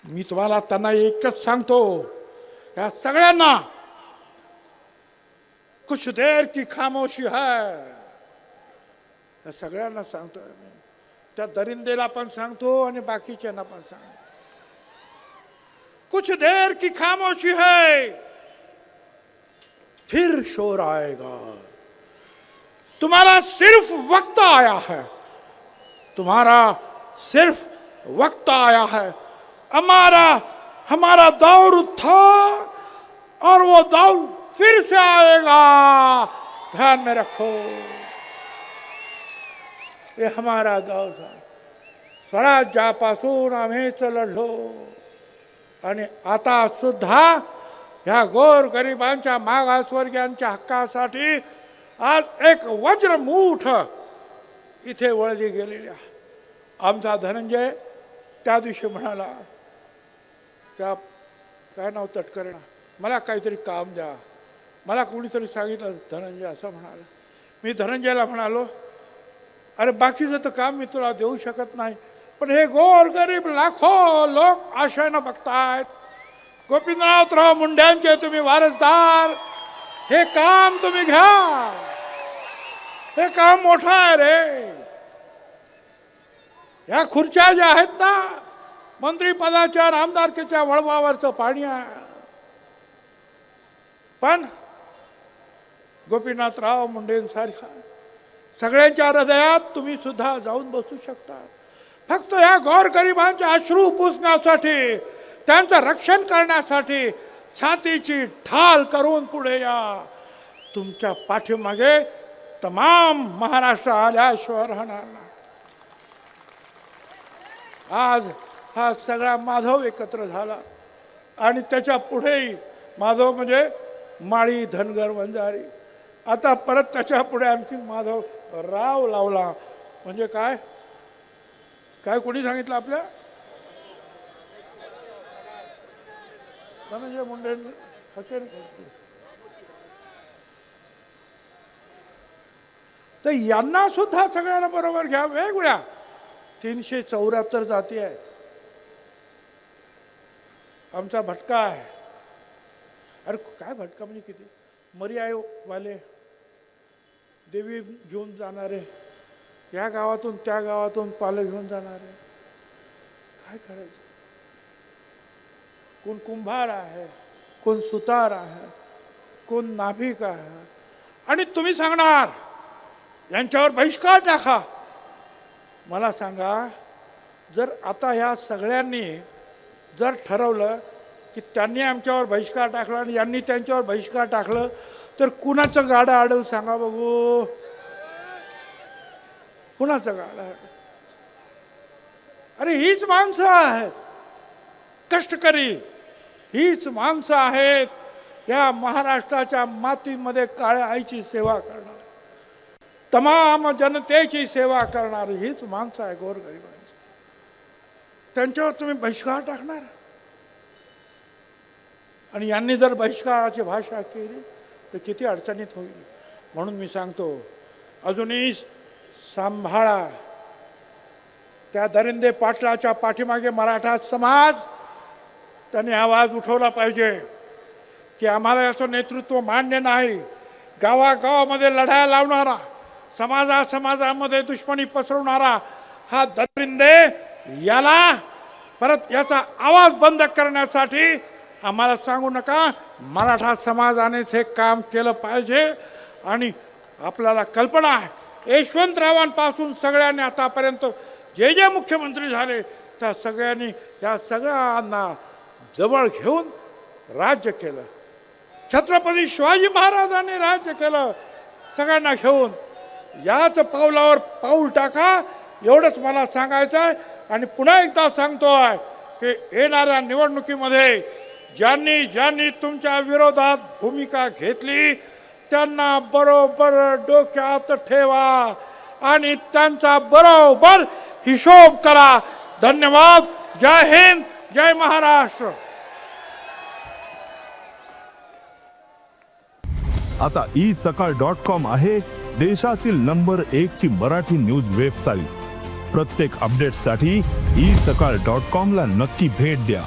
मी तुम्हाला त्यांना एकच सांगतो, या सगळ्यांना कुछ देर की खामोशी है, या सगळ्यांना सांगतोय मी. त्या दरिंदेला पण सांगतो आणि बाकीच्यांना पण सांगतो, कुछ देर की खामोशी है, फिर शोर आएगा. तुम्हारा सिर्फ वक्त आया है, तुम्हारा सिर्फ वक्त आया है. हमारा दौर था और वो दौर फिर से आएगा, ध्यान में रखो. ये हमारा दौर था. स्वराज्यापासून आम्हीच लढलो आणि आता सुद्धा ह्या गोर गरिबांच्या मागासवर्गीयांच्या हक्कासाठी आज एक वज्रमूठ इथे वळली गेलेली आहे. आमचा धनंजय त्या दिवशी म्हणाला, त्या काय नाव तटकरेना, मला काहीतरी काम द्या. मला कोणीतरी सांगितलं धनंजय असं म्हणाला. मी धनंजयला म्हणालो, अरे बाकीचं तर काम मी तुला देऊ शकत नाही, पण हे गोरगरीब लाखो लोक आशेनं बघतायत. गोपीनाथराव मुंड्यांचे तुम्ही वारसदार, हे काम तुम्ही घ्या. हे काम मोठं आहे रे. या खुर्च्या ज्या आहेत ना, मंत्रीपदाच्या आमदारकीच्या वळवावरचं पाणी आहे. पण गोपीनाथराव मुंडेंसारखा सगळ्यांच्या हृदयात तुम्ही सुद्धा जाऊन बसू शकता. फक्त या गोरगरिबांचे अश्रू पुसण्यासाठी, त्यांचं रक्षण करण्यासाठी छातीची ढाल करून पुढे या. तुमच्या पाठीमागे तमाम महाराष्ट्र आल्याशिवाय राहणार नाही. आज हा सगळा माधव एकत्र झाला आणि त्याच्या पुढेही माधव म्हणजे माळी, धनगर, वंजारी. आता परत त्याच्या पुढे आणखी माधव राव लावला. म्हणजे काय काय कोणी सांगितलं आपल्या धनंजय मुंडे तर यांना सुद्धा सगळ्यांना बरोबर घ्या. वेगवेगळ्या 374 जाती आहेत. आमचा भटका आहे. अरे काय भटका म्हणजे किती, मर्यावाले, देवी घेऊन जाणारे, या गावातून त्या गावातून पालं घेऊन जाणारे, काय करायचं. कोण कुंभार आहे, कोण सुतार आहे, कोण नाभिक आहे. आणि तुम्ही सांगणार यांच्यावर बहिष्कार टाका. मला सांगा, जर आता ह्या सगळ्यांनी जर ठरवलं की त्यांनी आमच्यावर बहिष्कार टाकला आणि यांनी त्यांच्यावर बहिष्कार टाकलं, तर कुणाचं गाडं अडवू सांगा बघू. कुणाचं गाडं? अरे हीच माणसं आहेत कष्टकरी, हीच माणसं आहेत या महाराष्ट्राच्या मातीमध्ये काळ्या आईची सेवा करणार, तमाम जनतेची सेवा करणारी हीच माणसं आहे गोरगरिबांची. त्यांच्यावर तुम्ही बहिष्कार टाकणार? आणि यांनी जर बहिष्काराची भाषा केली तर किती अडचणीत होईल. म्हणून मी सांगतो, अजूनही सांभाळा. त्या दरिंदे पाटलाच्या पाठीमागे मराठा समाज त्यांनी आवाज उठवला पाहिजे की आम्हाला याचं नेतृत्व मान्य नाही. गावागावामध्ये लढाया लावणारा, समाजामध्ये दुश्मनी पसरवणारा हा दरिंदे, याला परत याचा आवाज बंद करण्यासाठी आम्हाला सांगू नका. मराठा समाजानेच हे काम केलं पाहिजे. आणि आपल्याला कल्पना आहे, यशवंतरावांपासून सगळ्यांनी आतापर्यंत जे जे मुख्यमंत्री झाले त्या सगळ्यांनी या सगळ्यांना जवळ घेऊन राज्य केलं. छत्रपती शिवाजी महाराजांनी राज्य केलं सगळ्यांना घेऊन. याच पावलावर पाऊल टाका, एवढंच मला सांगायचं आहे. आणि पुन्हा एकदा सांगतोय की येणाऱ्या निवडणुकीमध्ये ज्यांनी ज्यांनी तुमच्या विरोधात भूमिका घेतली त्यांना बरोबर डोक्यात ठेवा आणि त्यांचा बरोबर हिशोब करा. धन्यवाद. जय हिंद, जय महाराष्ट्र. आता isakal.com आहे देशातील नंबर 1 ची मराठी न्यूज वेबसाईट. प्रत्येक अपडेटसाठी isakal.com ला नक्की भेट द्या.